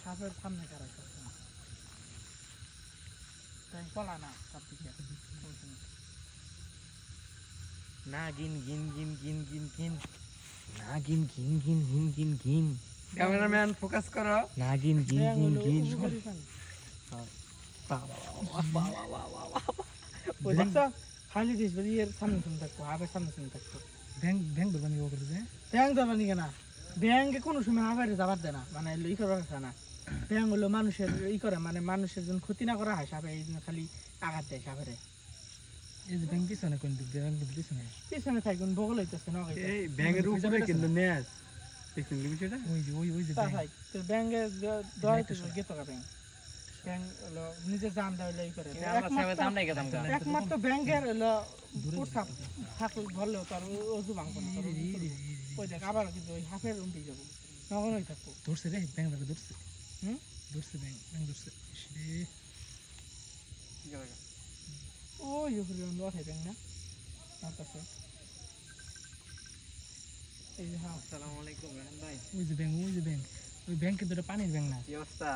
সাপের সামনে খারাপ সবসময় তাই পলা না সব দিকে না গিন গিন গিন গিন গিন গিন না গিন গিন গিন গিন গিন গিন ক্যামেরাম্যান ফোকাস করো না গিন গিন গিন গিন খালি দিস বলি এর সামনে সামনে থাকবো আবার সামনে সামনে থাকবো ব্যাংক ব্যাংক দোকানে ও করে যায় ব্যাংক যাবানি কেনা ব্যাংকে কোনো সময় আবারে যাবার দেয় না মানে ই করার কথা না ব্যাংক হলো মানুষের ই করে মানে মানুষের জন্য ক্ষতি না করা হয় সাপে এই জন্য খালি আঘাত দেয় সাপেরে এই যে ব্যাংক পিছনে কোন দিক ব্যাংক পিছনে পিছনে থাকুন বগল হইতেছে না এই ব্যাংকের উপরে কিন্তু নেস দেখুন বিষয়টা ওই যে তা ভাই তো ব্যাংকে দয়া তো গেত কা ব্যাংক ব্যাংক হলো নিজে জান দেয় ই করে একমাত্র ব্যাংকের হলো প্রস্তাব থাকলে ভালো তার ওজু ভাঙবো না ওই দেখ আবার কিন্তু ওই হাফের উন্টি যাবো নগর হয়ে থাকবো ধরছে রে ব্যাংক ধরছে হুম ধরছে ব্যাংক ধরছে ওই উপরে ওঠাই ব্যাংক না আমার কাছে এই যে হ্যাঁ আসসালামু আলাইকুম রহমান ভাই ওই যে ব্যাংক ওই ব্যাংক কিন্তু এটা পানির ব্যাংক না কি অবস্থা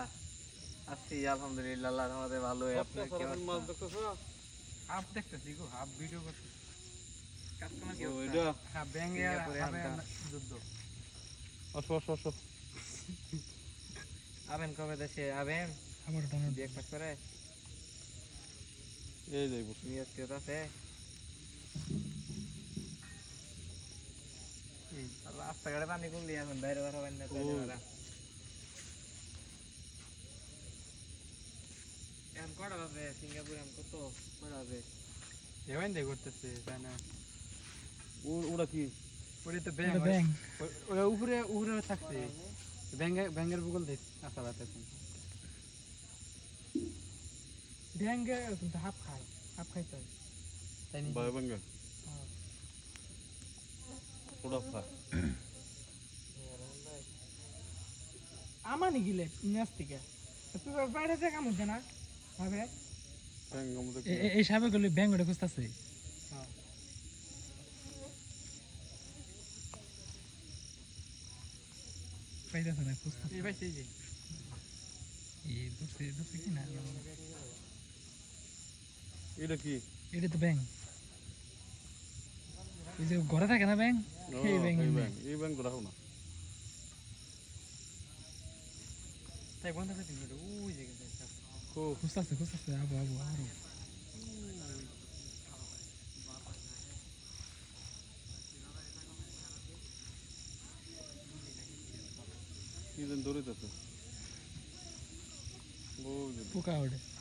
আছি আলহামদুলিল্লাহ আল্লাহর রহমতে ভালোই আপনি কি অবস্থা হাফ দেখতেছি গো হাফ ভিডিও করতেছি কাস্টমার কি ওইটা হ্যাঁ ব্যাংকে যুদ্ধ অসো আবেন কবে দেশে আবেন আমার টানা বিয়ে পাস করে এই যাইব নিয়ত কি আছে এই রাস্তাঘাটে পানি কম দিয়ে এখন বাইরে বেরোবেন না তাহলে এখন কটা বাজে সিঙ্গাপুরে এখন কত কটা বাজে এভাবে দেখ করতেছে তাই না ওরা কি ওটা তো ব্যাংক ওটা উপরে থাকছে ব্যাংকের ভূগোল দেখ আসা বাত এখন ব্যাংকে কিন্তু হাফ খাইতে হয় তাই নি Baik bangga. Udah pak. আমানি গিলে নেস থেকে তুই বাইরে থেকে কাম হচ্ছে না ভাবে Bang kamu tuh. এই সাবে গেলে ব্যাংক ওটা খুঁজতেছে পাইতেছে না খুঁজতেছে এই ভাই সেই যে এই ধরছে কি না Ini ki. এটা তো ব্যাংক এই যে ঘরে থাকে না ব্যাংক Oh, এই bank ini bang berapa na? তাই বন্ধ করে দিন ওই যে Oh, খুঁজতেছে আবো আরো ini dan duri tuh. Oh, jadi. পোকা ওঠে